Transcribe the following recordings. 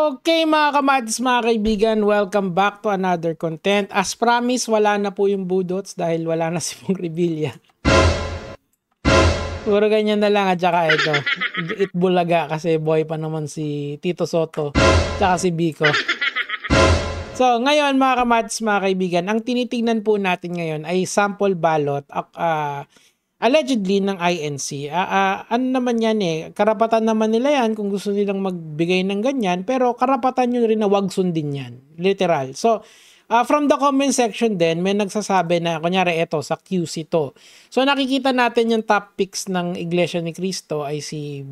Okay mga kamatis, mga kaibigan, welcome back to another content. As promised, wala na po yung budots dahil wala na si Bong Revilla. Puro ganyan na lang at saka ito, Itbulaga kasi boy pa naman si Tito Soto tsaka si Biko. So ngayon mga kamatis, mga kaibigan, ang tinitingnan po natin ngayon ay sample ballot allegedly ng INC. Ano naman yan karapatan naman nila yan kung gusto nilang magbigay ng ganyan, pero karapatan nyo rin na wag sundin yan. Literal. So, from the comment section din, may nagsasabi na, kunyari ito, sa QC to. So, nakikita natin yung top picks ng Iglesia ni Cristo ay si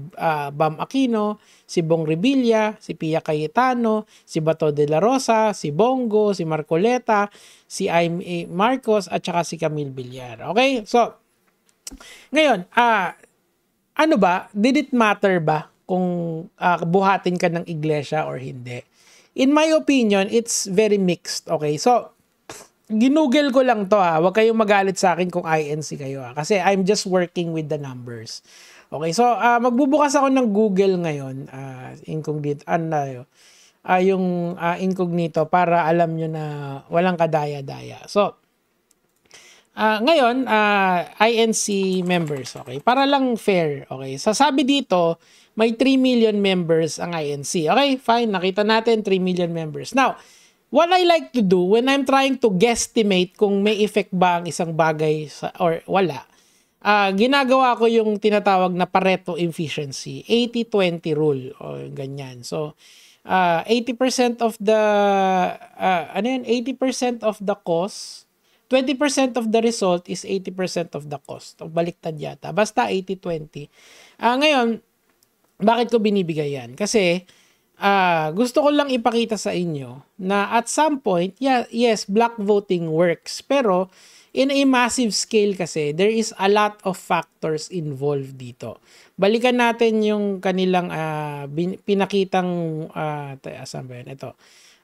Bam Aquino, si Bong Revilla, si Pia Cayetano, si Bato de la Rosa, si Bongo, si Marcoleta, si Aimee Marcos, at saka si Camille Villar. Okay? So, ngayon, ano ba? Did it matter ba kung buhatin ka ng iglesia or hindi? In my opinion, it's very mixed. Okay, so ginugel ko lang to Huwag kayong magalit sa akin kung INC kayo kasi I'm just working with the numbers. Okay, so magbubukas ako ng Google ngayon, incognito, yung incognito para alam nyo na walang kadaya-daya. So, ngayon, INC members, okay? Para lang fair, okay? Sabi dito, may 3 million members ang INC. Okay, fine. Nakita natin 3 million members. Now, what I like to do when I'm trying to guesstimate kung may effect ba ang isang bagay or wala, ginagawa ko yung tinatawag na Pareto efficiency, 80-20 rule, o ganyan. So, 80% of the, 80% of the cost, 20% of the result is 80% of the cost. O baliktad yata. Basta 80-20. Ngayon, bakit ko binibigay yan? Kasi gusto ko lang ipakita sa inyo na at some point, yes, black voting works. Pero in a massive scale kasi, there is a lot of factors involved dito. Balikan natin yung kanilang pinakitang, saan ba yun? Ito.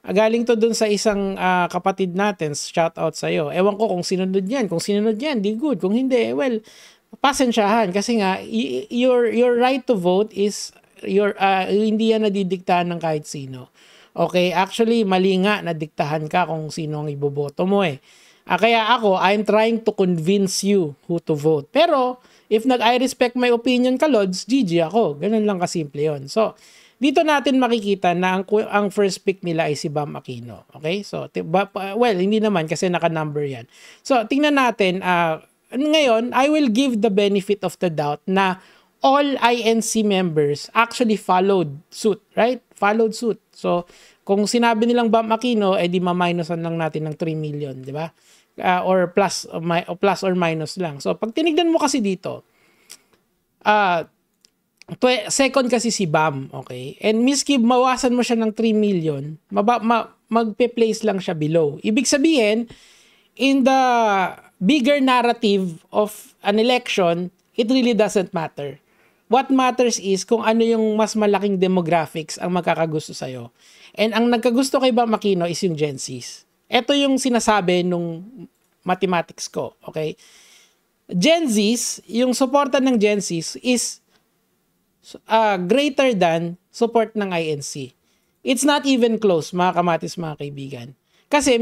Galing to dun sa isang kapatid natin, shout out sa'yo. Ewan ko kung sinunod yan. Kung sinunod yan, di good. Kung hindi, well, pasensyahan. Kasi nga, your right to vote is, hindi yan nadidiktahan ng kahit sino. Okay, actually, mali nga, nadiktahan ka kung sino ang iboboto mo Kaya ako, I'm trying to convince you who to vote. Pero, if I respect my opinion ka, Lods, GG ako. Ganun lang kasimple yun. So, dito natin makikita na ang first pick nila ay si Bam Aquino. Okay? So, well, hindi naman kasi naka-number yan. So, tingnan natin. Ngayon, I will give the benefit of the doubt na all INC members actually followed suit. Right? Followed suit. So, kung sinabi nilang Bam Aquino, di ma-minusan lang natin ng 3 million. Di ba? Or plus or minus lang. So, pag tinignan mo kasi dito, second kasi si Bam, okay? And miski mawasan mo siya ng 3 million, magpe-place lang siya below. Ibig sabihin, in the bigger narrative of an election, it really doesn't matter. What matters is kung ano yung mas malaking demographics ang magkakagusto sa'yo. And ang nagkagusto kay Bam Aquino is yung Gen Zs. Ito yung sinasabi nung mathematics ko, okay? Gen Zs, yung suporta ng Gen Zs is greater than support ng INC. It's not even close, mga kamatis, mga kaibigan. Kasi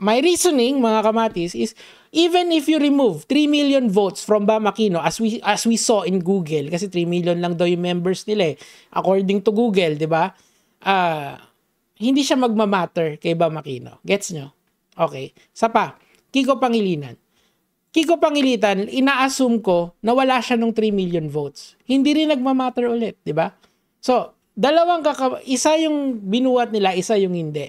my reasoning, mga kamatis, is even if you remove 3 million votes from Bam Aquino, as we saw in Google, kasi 3 million lang daw yung members nila according to Google, di ba? Hindi siya magmamatter kay Bam Aquino. Gets nyo? Okay. Sapa, Kiko Pangilinan. Kiko Pangilinan, ina-assume ko na wala siya ng 3 million votes. Hindi rin nagmamatter ulit, di ba? So, isa yung binuhat nila, isa yung hindi.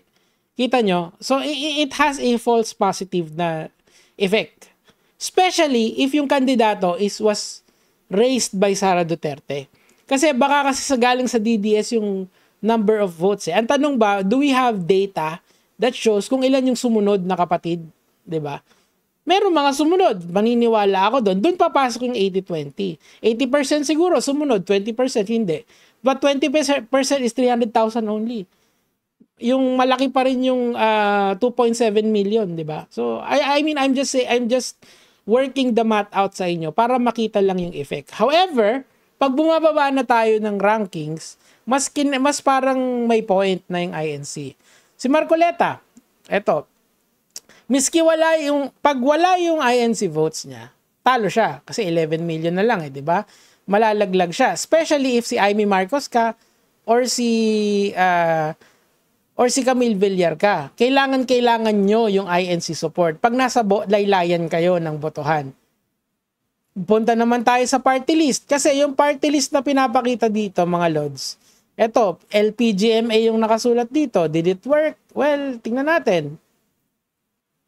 Kita nyo? So, it has a false positive na effect. Especially if yung kandidato was raised by Sara Duterte. Kasi baka kasi galing sa DDS yung number of votes. Ang tanong ba, do we have data that shows kung ilan yung sumunod na kapatid? Di ba? Meron mga sumunod. Maniniwala ako doon. Doon papasok yung 80-20. 80% siguro sumunod, 20% hindi. But 20% is 300,000 only. Yung malaki pa rin yung 2.7 million, di ba? So, I mean, I'm just working the math out sa inyo para makita lang yung effect. However, pag bumababa na tayo ng rankings, mas parang may point na yung INC. Si Marcoleta, eto, miski pag wala yung INC votes niya, talo siya kasi 11 million na lang, di ba? Malalaglag siya, especially if si Amy Marcos ka or si Camille Villar ka. Kailangan nyo yung INC support. Pag nasa laylayan kayo ng botohan. Punta naman tayo sa party list. Kasi yung party list na pinapakita dito, mga lods, eto, LPGMA yung nakasulat dito. Did it work? Well, tingnan natin.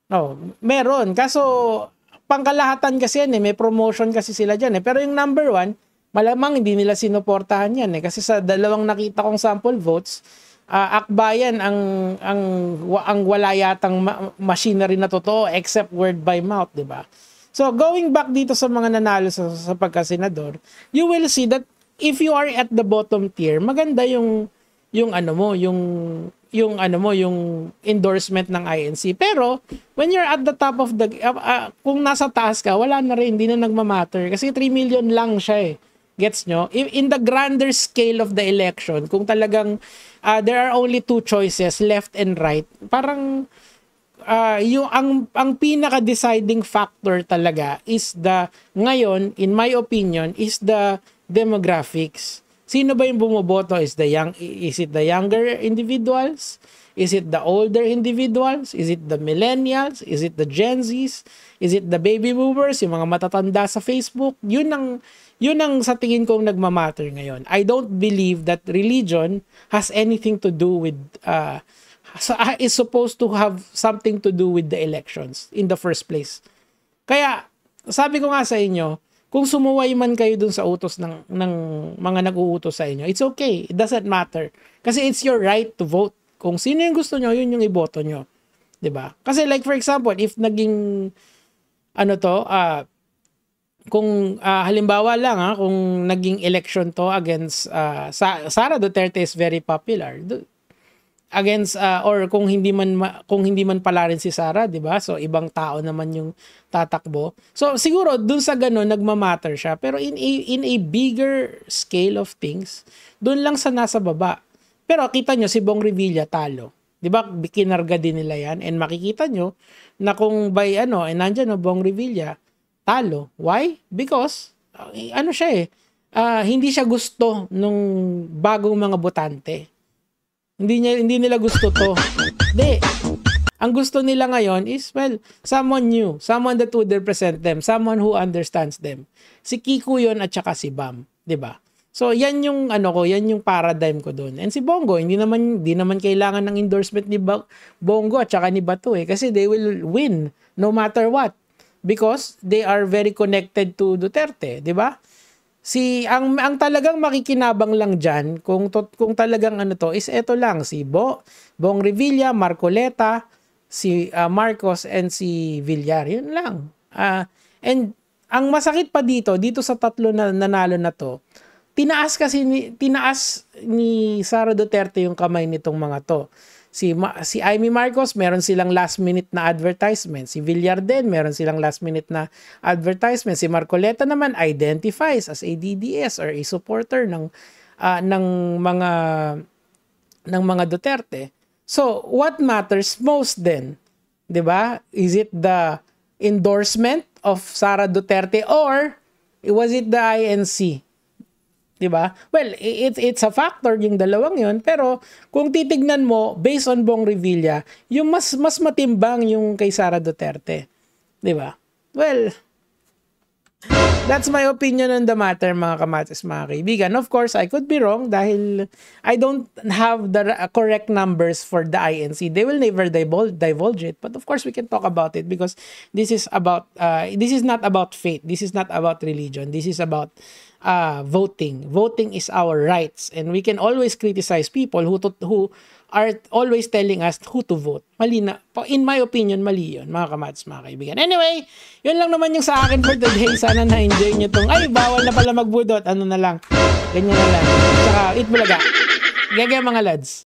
Oh, meron. Kaso, pangkalahatan kasi yan eh. May promotion kasi sila dyan eh. Pero yung number 1, malamang hindi nila sinuportahan yan eh. Kasi sa dalawang nakita kong sample votes, akbayan ang wala yatang machinery na totoo except word by mouth, di ba? So, going back dito sa mga nanalo sa pagkasenador, you will see that if you are at the bottom tier, maganda yung endorsement ng INC. Pero, when you're at the top of the, kung nasa taas ka, wala na rin, hindi na nagmamatter. Kasi 3 million lang siya eh. Gets nyo? In the grander scale of the election, kung talagang there are only 2 choices, left and right, parang ang pinaka-deciding factor talaga is ngayon, in my opinion, is the demographics. Sino ba yung bumoboto? Is it the younger individuals? Is it the older individuals? Is it the millennials? Is it the Gen Zs? Is it the baby boomers? Yung mga matatanda sa Facebook? Yun ang sa tingin kong nagmamatter ngayon. I don't believe that religion has anything to do with is supposed to have something to do with the elections in the first place. Kaya, sabi ko nga sa inyo, kung sumuway man kayo dun sa utos ng mga nag-uutos sa inyo, it's okay. It doesn't matter. Kasi it's your right to vote. Kung sino yung gusto nyo, yun yung iboto nyo. 'Di ba? Kasi like for example, if naging kung halimbawa lang kung naging election to against Sara Duterte is very popular against or kung hindi man pala rin si Sara, 'di ba? So ibang tao naman yung tatakbo. So siguro dun sa ganun nagmamatter siya, pero in a bigger scale of things, dun lang sa nasa baba. Pero kita nyo si Bong Revilla talo. 'Di ba? Kinarga din nila 'yan, and makikita nyo na kung by nandiyan Bong Revilla talo. Why? Because siya hindi siya gusto nung bagong mga botante. Hindi nila gusto to. Hindi. Ang gusto nila ngayon is, well, someone new, someone that would represent them, someone who understands them. Si Kiko yun at saka si Bam, 'di ba? So yan yung yan yung paradigm ko doon. And si Bongo, hindi naman kailangan ng endorsement ni Bongo at saka ni Bato kasi they will win no matter what because they are very connected to Duterte, 'di ba? Ang talagang makikinabang lang diyan kung talagang is eto lang si Bong Revilla, Marcoleta, si Marcos and si Villar. Yun lang. And ang masakit pa dito sa tatlo na nanalo na to, tinaas ni Sara Duterte yung kamay nitong mga to. Si Amy Marcos, meron silang last minute na advertisement. Si Villar din, meron silang last minute na advertisement. Si Marcoleta naman identifies as a DDS or a supporter ng mga Duterte. So, what matters most then? 'Di ba? Is it the endorsement of Sara Duterte or was it the INC? 'Di ba? Well, it's a factor yung dalawang 'yon, pero kung titignan mo based on Bong Revilla, yung mas matimbang yung kay Sara Duterte. 'Di ba? Well, that's my opinion on the matter, mga kamatis, mga kaibigan. Of course, I could be wrong dahil I don't have the correct numbers for the INC. They will never divulge it. But of course, we can talk about it because this is not about faith. This is not about religion. This is about voting. Voting is our rights. And we can always criticize people who are always telling us who to vote. Mali na. In my opinion, mali yun, mga kamatis, mga kaibigan. Anyway, yun lang naman yung sa akin for today. Sana na-enjoy nyo tong, bawal na pala magbudot. Ano na lang. Ganyan na lang. Tsaka, eat bulaga. Gaya mga lads.